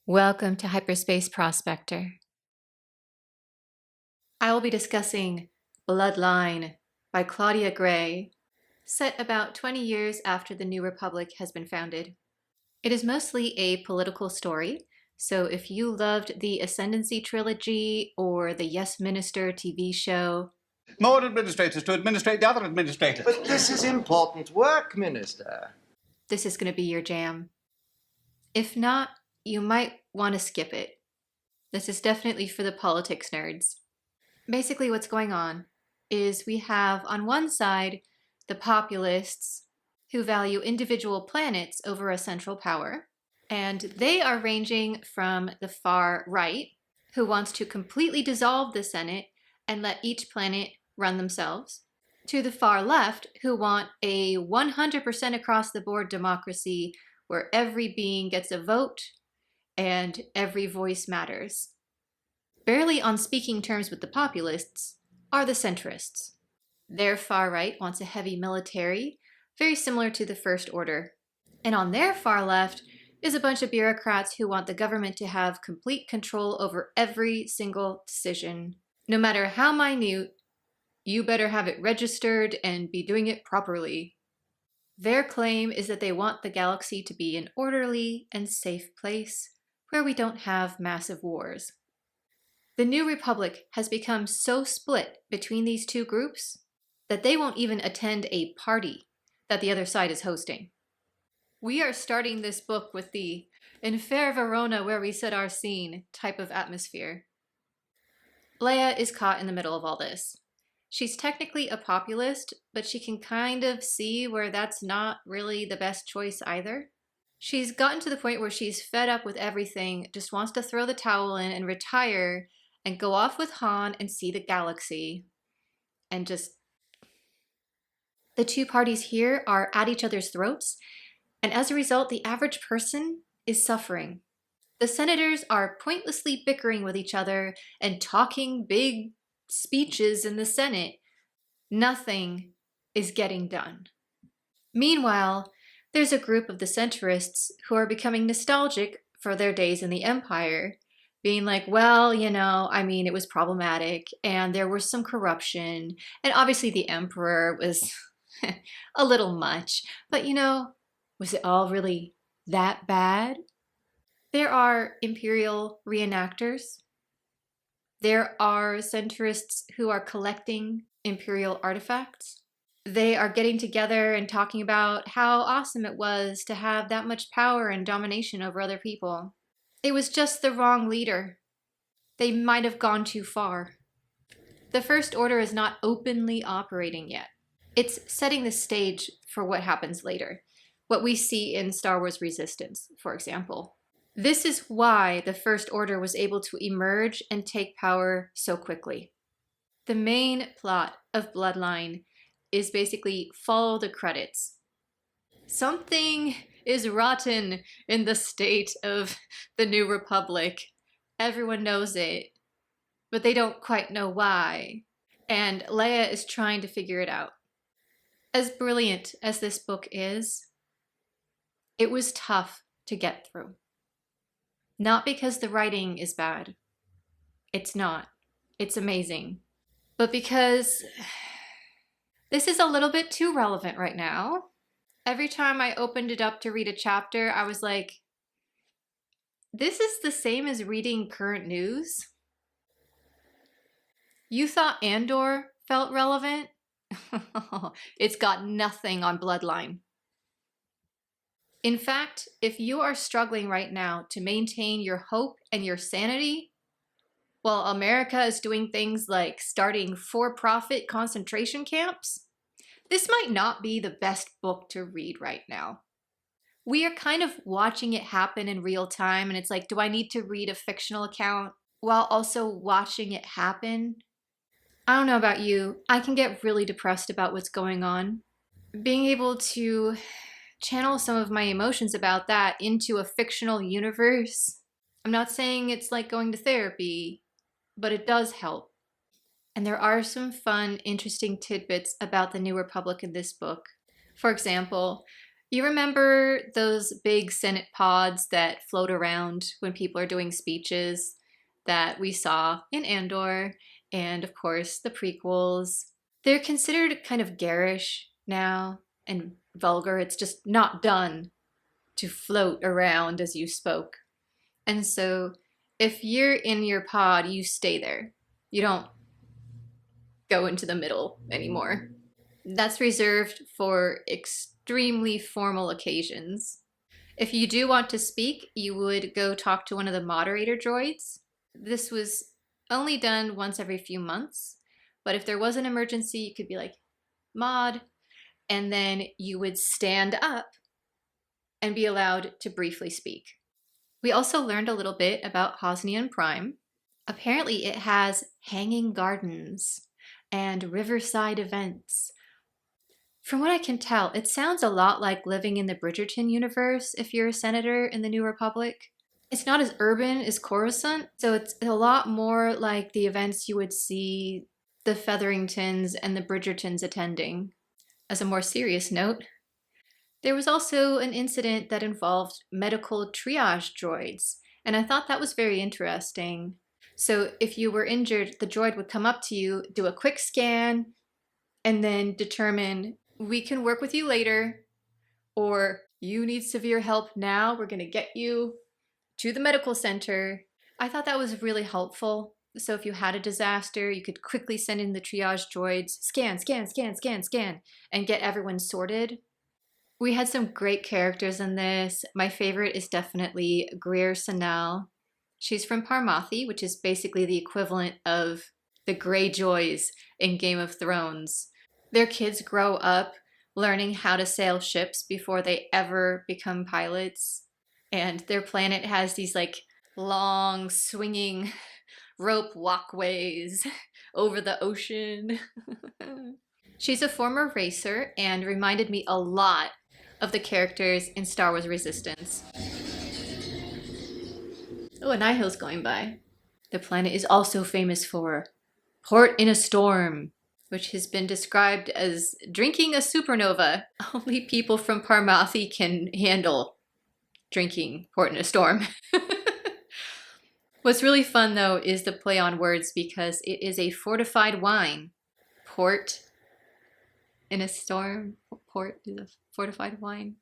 Welcome to Hyperspace Prospector. I will be discussing Bloodline by Claudia Gray, set about 20 years after the New Republic has been founded. It is mostly a political story, so if you loved the Ascendancy trilogy or the Yes Minister TV show, More administrators to administrate the other administrators. But this is important work, Minister. this is going to be your jam. If not, you might want to skip it. This is definitely for the politics nerds. Basically, what's going on is we have on one side the populists who value individual planets over a central power, and they are ranging from the far right, who wants to completely dissolve the Senate and let each planet run themselves, to the far left, who want a 100% across the board democracy where every being gets a vote and every voice matters. Barely on speaking terms with the populists are the centrists. Their far right wants a heavy military, very similar to the First Order. And on their far left is a bunch of bureaucrats who want the government to have complete control over every single decision. No matter how minute, you better have it registered and be doing it properly. Their claim is that they want the galaxy to be an orderly and safe place where we don't have massive wars. The New Republic has become so split between these two groups that they won't even attend a party that the other side is hosting. We are starting this book with the "in fair Verona where we set our scene" type of atmosphere. Leia is caught in the middle of all this. She's technically a populist, but she can kind of see where that's not really the best choice either. She's gotten to the point where she's fed up with everything, just wants to throw the towel in and retire and go off with Han and see the galaxy. And just... The two parties here are at each other's throats, and as a result, the average person is suffering. The senators are pointlessly bickering with each other and talking big speeches in the Senate. Nothing is getting done. Meanwhile, there's a group of the centrists who are becoming nostalgic for their days in the Empire, being like, well, it was problematic, and there was some corruption, and obviously the Emperor was a little much, but was it all really that bad? There are Imperial reenactors. There are centrists who are collecting Imperial artifacts. They are getting together and talking about how awesome it was to have that much power and domination over other people. It was just the wrong leader. They might have gone too far. The First Order is not openly operating yet. It's setting the stage for what happens later, what we see in Star Wars Resistance, for example. This is why the First Order was able to emerge and take power so quickly. The main plot of Bloodline is basically follow the credits. Something is rotten in the state of the New Republic. Everyone knows it, but they don't quite know why. And Leia is trying to figure it out. As brilliant as this book is, it was tough to get through. Not because the writing is bad. It's not. It's amazing. But because this is a little bit too relevant right now. Every time I opened it up to read a chapter, I was like, this is the same as reading current news? You thought Andor felt relevant? It's got nothing on Bloodline. In fact, if you are struggling right now to maintain your hope and your sanity, while America is doing things like starting for-profit concentration camps, this might not be the best book to read right now. We are kind of watching it happen in real time, and it's like, do I need to read a fictional account while also watching it happen? I don't know about you, I can get really depressed about what's going on. Being able to channel some of my emotions about that into a fictional universe, I'm not saying it's like going to therapy, but it does help. And there are some fun, interesting tidbits about the New Republic in this book. For example, You remember those big Senate pods that float around when people are doing speeches that we saw in Andor, and of course the prequels? They're considered kind of garish now and vulgar. It's just not done to float around as you spoke. And so if you're in your pod, you stay there. You don't go into the middle anymore. That's reserved for extremely formal occasions. If you do want to speak, you would go talk to one of the moderator droids. This was only done once every few months, but if there was an emergency, you could be like, "Mod," and then you would stand up and be allowed to briefly speak. We also learned a little bit about Hosnian Prime. Apparently, it has hanging gardens and riverside events. From what I can tell, it sounds a lot like living in the Bridgerton universe if you're a senator in the New Republic. It's not as urban as Coruscant, so it's a lot more like the events you would see the Featheringtons and the Bridgertons attending. As a more serious note, there was also an incident that involved medical triage droids, and I thought that was very interesting. So if you were injured, the droid would come up to you, do a quick scan, and then determine, we can work with you later, or you need severe help now, we're going to get you to the medical center. I thought that was really helpful. So if you had a disaster, you could quickly send in the triage droids, scan, scan, scan, scan, scan, and get everyone sorted. We had some great characters in this. My favorite is definitely Greer Sanel. She's from Parmathi, which is basically the equivalent of the Greyjoys in Game of Thrones. Their kids grow up learning how to sail ships before they ever become pilots. And their planet has these like long swinging rope walkways over the ocean. She's a former racer and reminded me a lot of the characters in Star Wars Resistance. Oh, a Nihil's going by. The planet is also famous for Port in a Storm, which has been described as drinking a supernova. Only people from Parmathi can handle drinking Port in a Storm. What's really fun, though, is the play on words because it is a fortified wine. Port in a storm. Port is a fortified wine.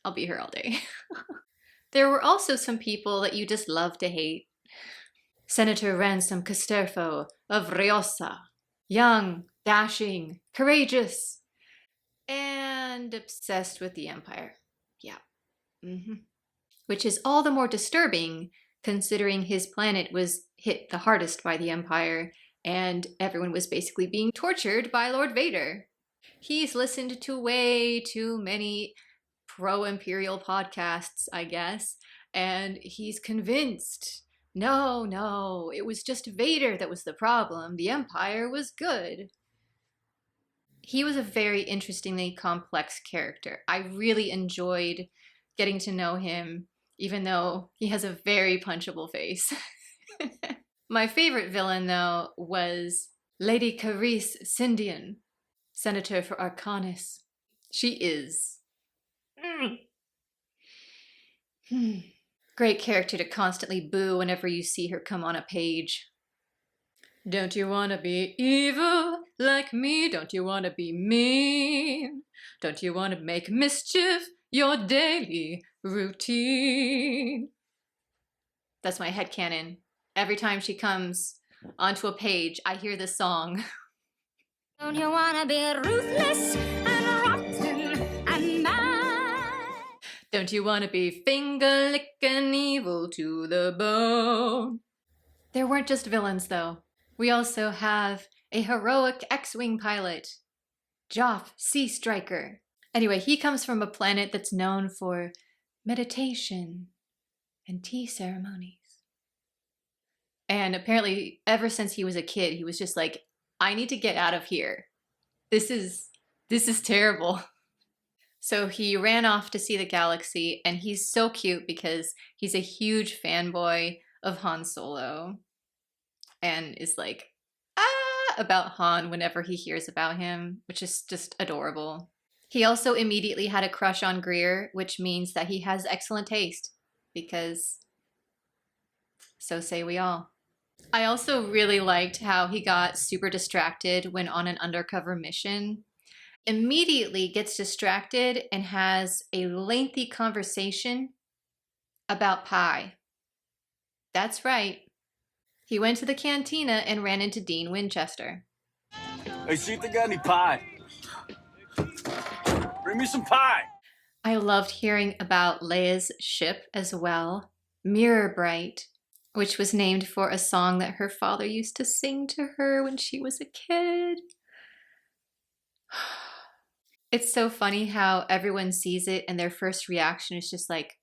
I'll be here all day. There were also some people that you just love to hate. Senator Ransom Casterfo of Riosa. Young, dashing, courageous, and obsessed with the Empire. Yeah. Which is all the more disturbing considering his planet was hit the hardest by the Empire and everyone was basically being tortured by Lord Vader. He's listened to way too many pro-Imperial podcasts, I guess, and he's convinced, no, it was just Vader that was the problem. The Empire was good. He was a very interestingly complex character. I really enjoyed getting to know him, even though he has a very punchable face. My favorite villain, though, was Lady Carice Sindian, Senator for Arcanis. She is. Great character to constantly boo whenever you see her come on a page. Don't you want to be evil like me? Don't you want to be mean? Don't you want to make mischief your daily routine? That's my headcanon. Every time she comes onto a page, I hear this song. Don't you want to be ruthless and rotten and mad? Don't you want to be finger-licking evil to the bone? There weren't just villains, though. We also have a heroic X-Wing pilot, Joff Sea Striker. Anyway, he comes from a planet that's known for meditation and tea ceremonies. And apparently, ever since he was a kid, he was just like, I need to get out of here. This is terrible. So he ran off to see the galaxy, and he's so cute because he's a huge fanboy of Han Solo and is like, about Han whenever he hears about him, which is just adorable. He also immediately had a crush on Greer, which means that he has excellent taste, because so say we all. I also really liked how he got super distracted when on an undercover mission. Immediately gets distracted and has a lengthy conversation about pie. That's right. He went to the cantina and ran into Dean Winchester. Hey, see if they got any pie. Bring me some pie. I loved hearing about Leia's ship as well, Mirror Bright, which was named for a song that her father used to sing to her when she was a kid. It's so funny how everyone sees it and their first reaction is just like,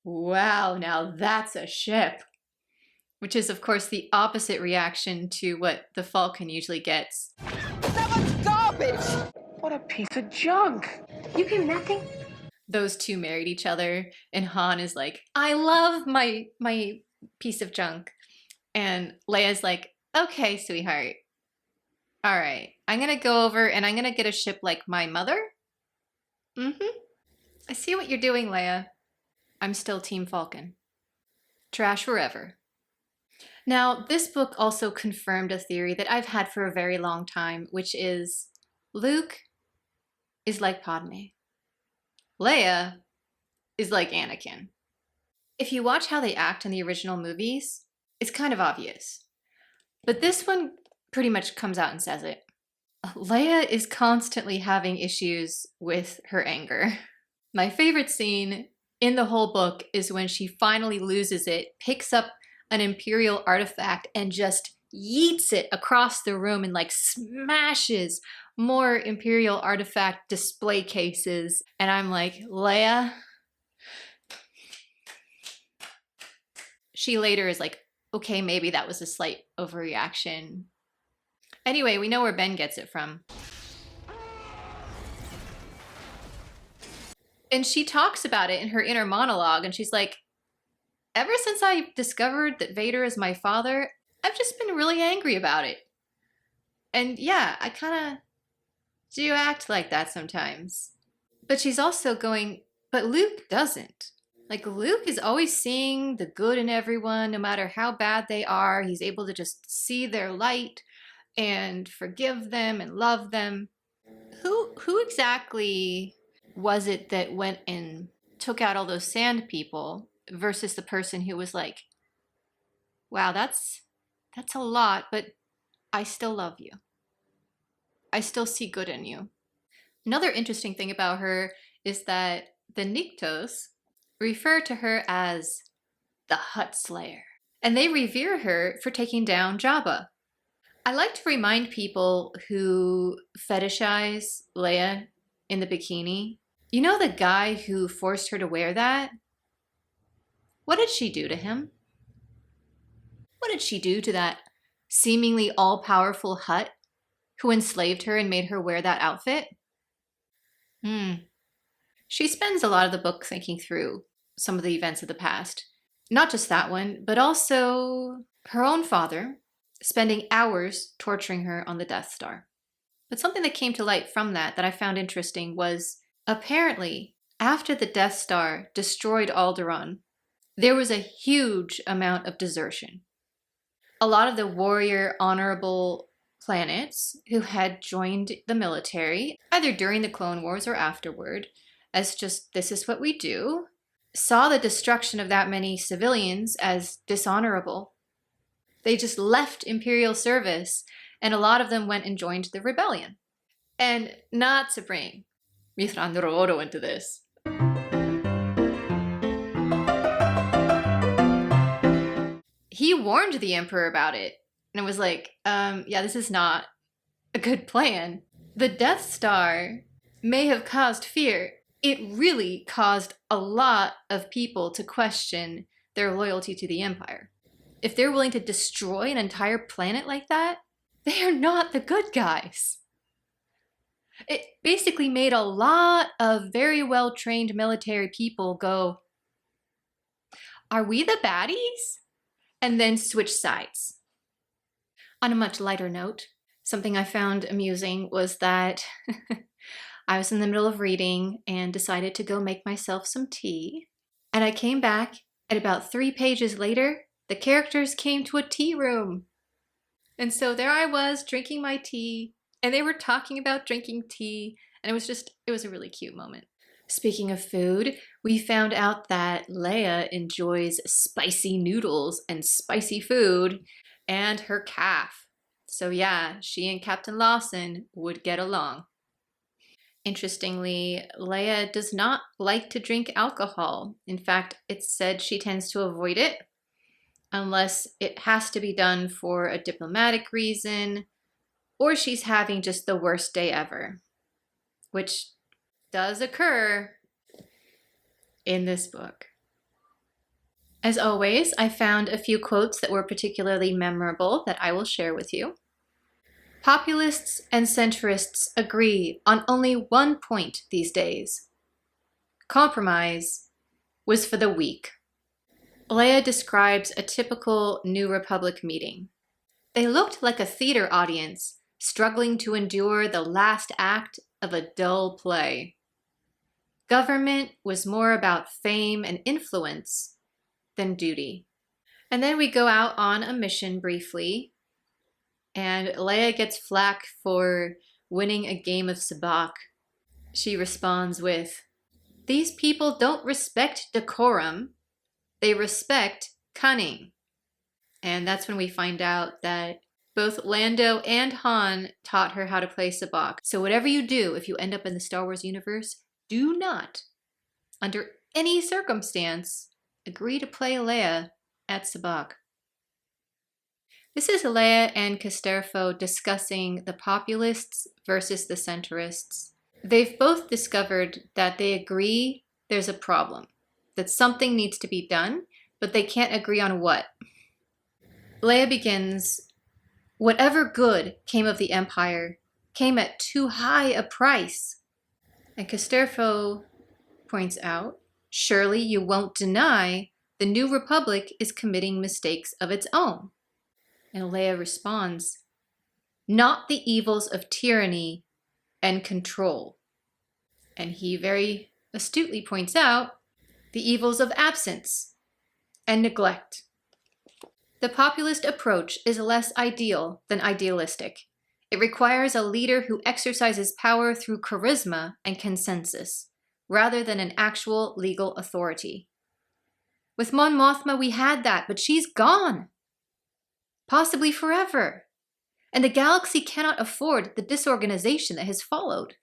wow, now that's a ship. Which is, of course, the opposite reaction to what the Falcon usually gets. That was garbage! What a piece of junk! You get nothing? Those two married each other, and Han is like, I love my piece of junk. And Leia's like, okay, sweetheart. All right, I'm gonna go over and I'm gonna get a ship like my mother. I see what you're doing, Leia. I'm still Team Falcon. Trash forever. Now, this book also confirmed a theory that I've had for a very long time, which is Luke is like Padme. Leia is like Anakin. If you watch how they act in the original movies, it's kind of obvious. But this one pretty much comes out and says it. Leia is constantly having issues with her anger. My favorite scene in the whole book is when she finally loses it, picks up an Imperial artifact and just yeets it across the room and like smashes more Imperial artifact display cases. And I'm like, Leia? She later is like, okay, maybe that was a slight overreaction. Anyway, we know where Ben gets it from. And she talks about it in her inner monologue, and she's like, ever since I discovered that Vader is my father, I've just been really angry about it. And yeah, I kind of do act like that sometimes. But she's also going, but Luke doesn't. Like, Luke is always seeing the good in everyone, no matter how bad they are. He's able to just see their light and forgive them and love them. Who exactly was it that went and took out all those sand people versus the person who was like, wow, that's a lot, but I still love you. I still see good in you. Another interesting thing about her is that the Niktos refer to her as the Hutt Slayer, and they revere her for taking down Jabba. I like to remind people who fetishize Leia in the bikini, you know the guy who forced her to wear that? What did she do to him? What did she do to that seemingly all-powerful Hutt who enslaved her and made her wear that outfit? She spends a lot of the book thinking through some of the events of the past. Not just that one, but also her own father, spending hours torturing her on the Death Star. But something that came to light from that I found interesting was, apparently, after the Death Star destroyed Alderaan, there was a huge amount of desertion. A lot of the warrior, honorable planets who had joined the military, either during the Clone Wars or afterward, as just, this is what we do, saw the destruction of that many civilians as dishonorable. They just left Imperial service, and a lot of them went and joined the rebellion. And not to bring Mithrandro Oro into this, he warned the Emperor about it, and it was like, yeah, this is not a good plan. The Death Star may have caused fear. It really caused a lot of people to question their loyalty to the Empire. If they're willing to destroy an entire planet like that, they are not the good guys. It basically made a lot of very well-trained military people go, are we the baddies? And then switch sides. On a much lighter note, something I found amusing was that I was in the middle of reading and decided to go make myself some tea. And I came back, and about 3 pages later, the characters came to a tea room. And so there I was drinking my tea, and they were talking about drinking tea, and it was a really cute moment. Speaking of food, we found out that Leia enjoys spicy noodles and spicy food, and her calf. So yeah, she and Captain Lawson would get along. Interestingly, Leia does not like to drink alcohol. In fact, it's said she tends to avoid it unless it has to be done for a diplomatic reason or she's having just the worst day ever, which does occur in this book. As always, I found a few quotes that were particularly memorable that I will share with you. Populists and centrists agree on only one point these days. Compromise was for the weak. Leia describes a typical New Republic meeting. They looked like a theater audience struggling to endure the last act of a dull play. Government was more about fame and influence than duty. And then we go out on a mission briefly, and Leia gets flack for winning a game of sabacc. She responds with, "These people don't respect decorum, they respect cunning." And that's when we find out that both Lando and Han taught her how to play sabacc. So whatever you do, if you end up in the Star Wars universe, do not, under any circumstance, agree to play Leia at sabacc. This is Leia and Casterfo discussing the populists versus the centrists. They've both discovered that they agree there's a problem, that something needs to be done, but they can't agree on what. Leia begins, "Whatever good came of the Empire came at too high a price." And Casterfo points out, "Surely you won't deny the New Republic is committing mistakes of its own." And Leia responds, "Not the evils of tyranny and control." And he very astutely points out, "The evils of absence and neglect." The populist approach is less ideal than idealistic. It requires a leader who exercises power through charisma and consensus, rather than an actual legal authority. With Mon Mothma we had that, but she's gone. Possibly forever. And the galaxy cannot afford the disorganization that has followed.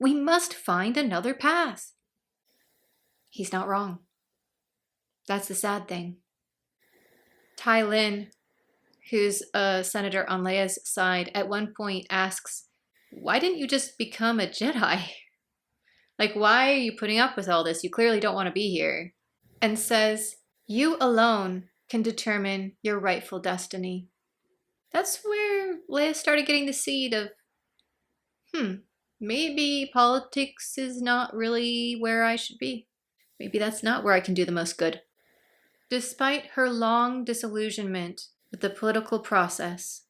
We must find another path. He's not wrong. That's the sad thing. Tai Lin, who's a senator on Leia's side, at one point asks, "Why didn't you just become a Jedi? Like, why are you putting up with all this? You clearly don't want to be here." And says, "You alone can determine your rightful destiny." That's where Leia started getting the seed of, maybe politics is not really where I should be. Maybe that's not where I can do the most good. Despite her long disillusionment with the political process,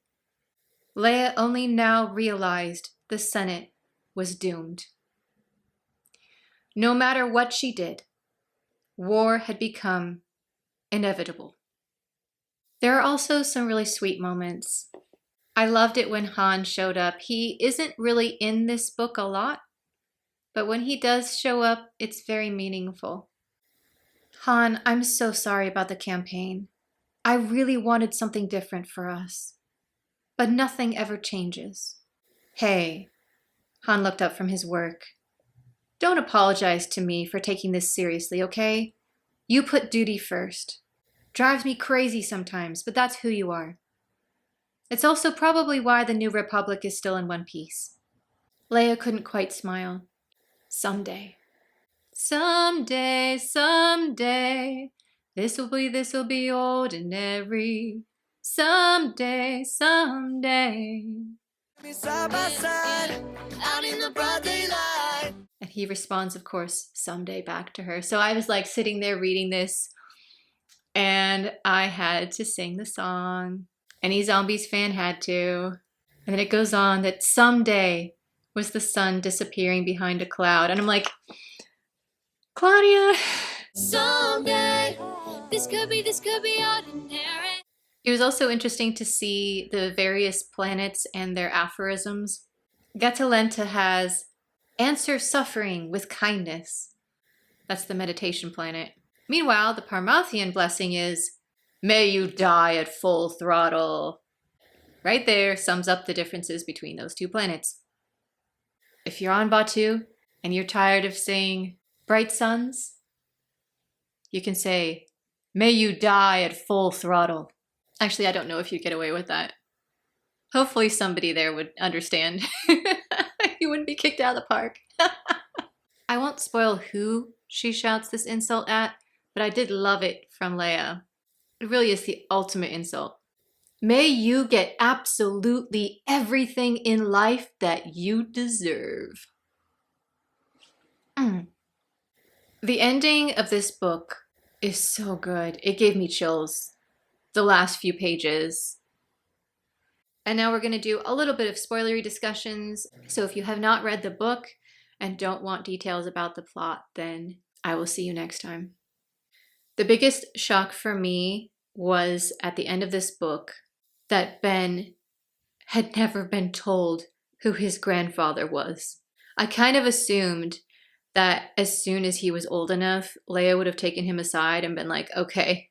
Leia only now realized the Senate was doomed. No matter what she did, war had become inevitable. There are also some really sweet moments. I loved it when Han showed up. He isn't really in this book a lot, but when he does show up, it's very meaningful. "Han, I'm so sorry about the campaign. I really wanted something different for us. But nothing ever changes." "Hey," Han looked up from his work. "Don't apologize to me for taking this seriously, okay? You put duty first. Drives me crazy sometimes, but that's who you are. It's also probably why the New Republic is still in one piece." Leia couldn't quite smile. "Someday. Someday, someday, this'll be ordinary. Someday, someday." Side by side, out in the broad daylight. And he responds, of course, "Someday" back to her. So I was like sitting there reading this, and I had to sing the song. Any Zombies fan had to. And then it goes on that someday was the sun disappearing behind a cloud. And I'm like, Claudia. Someday, this could be ordinary. It was also interesting to see the various planets and their aphorisms. Gatalenta has answer suffering with kindness. That's the meditation planet. Meanwhile, the Parmathian blessing is, may you die at full throttle. Right there sums up the differences between those two planets. If you're on Batu and you're tired of saying bright suns, you can say, may you die at full throttle. Actually, I don't know if you'd get away with that. Hopefully somebody there would understand. You wouldn't be kicked out of the park. I won't spoil who she shouts this insult at, but I did love it from Leia. It really is the ultimate insult. May you get absolutely everything in life that you deserve. The ending of this book is so good. It gave me chills the last few pages. And now we're going to do a little bit of spoilery discussions. So if you have not read the book and don't want details about the plot, then I will see you next time. The biggest shock for me was at the end of this book that Ben had never been told who his grandfather was. I kind of assumed that as soon as he was old enough, Leia would have taken him aside and been like, okay,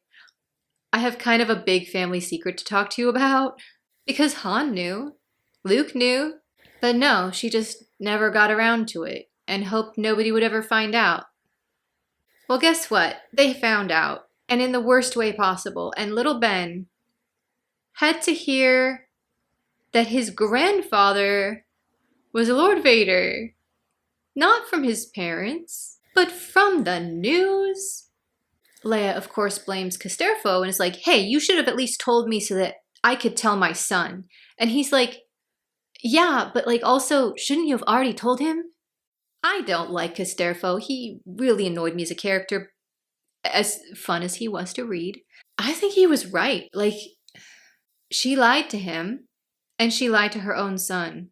I have kind of a big family secret to talk to you about. Because Han knew, Luke knew, but no, she just never got around to it and hoped nobody would ever find out. Well, guess what? They found out, and in the worst way possible, and little Ben had to hear that his grandfather was Lord Vader, not from his parents, but from the news. Leia, of course, blames Casterfo and is like, hey, you should have at least told me so that I could tell my son. And he's like, yeah, but like also, shouldn't you have already told him? I don't like Casterfo. He really annoyed me as a character, as fun as he was to read. I think he was right. Like, she lied to him, and she lied to her own son.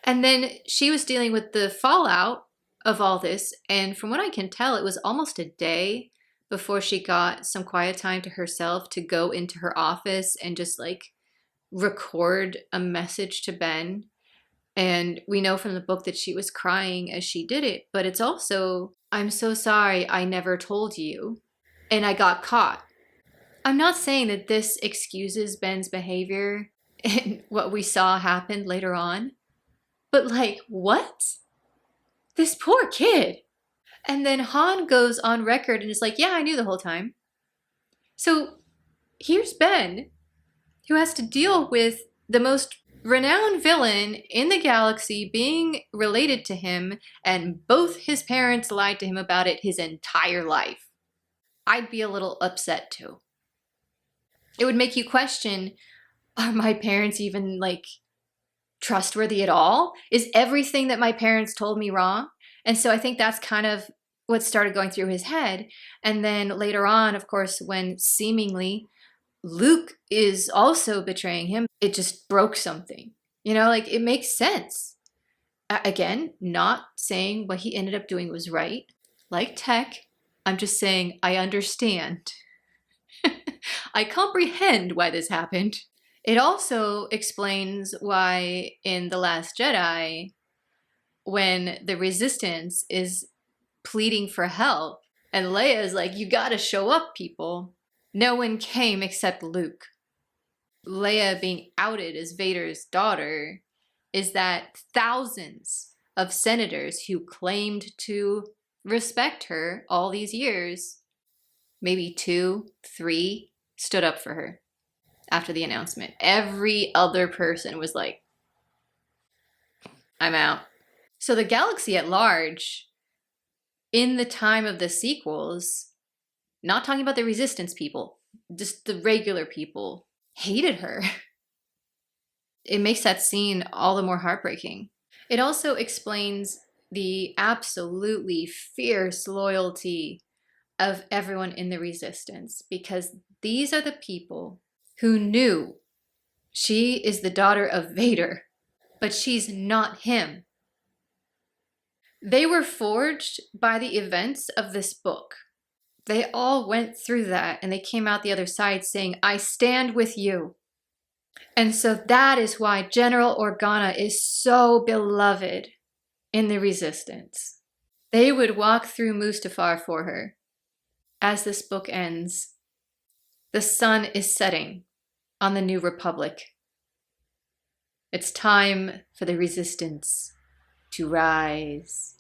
And then she was dealing with the fallout of all this, and from what I can tell, it was almost a day before she got some quiet time to herself to go into her office and just like record a message to Ben. And we know from the book that she was crying as she did it, but it's also, I'm so sorry I never told you, and I got caught. I'm not saying that this excuses Ben's behavior and what we saw happen later on, but like, what? This poor kid. And then Han goes on record and is like, yeah, I knew the whole time. So here's Ben, who has to deal with the most renowned villain in the galaxy being related to him, and both his parents lied to him about it his entire life. I'd be a little upset too. It would make you question, are my parents even like trustworthy at all? Is everything that my parents told me wrong? And so I think that's kind of what started going through his head. And then later on, of course, when seemingly Luke is also betraying him, it just broke something. You know, like it makes sense. Again, not saying what he ended up doing was right. Like Tech, I'm just saying I understand. I comprehend why this happened. It also explains why in The Last Jedi, when the Resistance is pleading for help, and Leia is like, you gotta show up, people. No one came except Luke. Leia being outed as Vader's daughter is that thousands of senators who claimed to respect her all these years, maybe 2, 3, stood up for her after the announcement. Every other person was like, I'm out. So the galaxy at large, in the time of the sequels, not talking about the Resistance people, just the regular people, hated her. It makes that scene all the more heartbreaking. It also explains the absolutely fierce loyalty of everyone in the Resistance, because these are the people who knew she is the daughter of Vader, but she's not him. They were forged by the events of this book. They all went through that, and they came out the other side saying, I stand with you. And so that is why General Organa is so beloved in the Resistance. They would walk through Mustafar for her. As this book ends, the sun is setting on the New Republic. It's time for the Resistance to rise.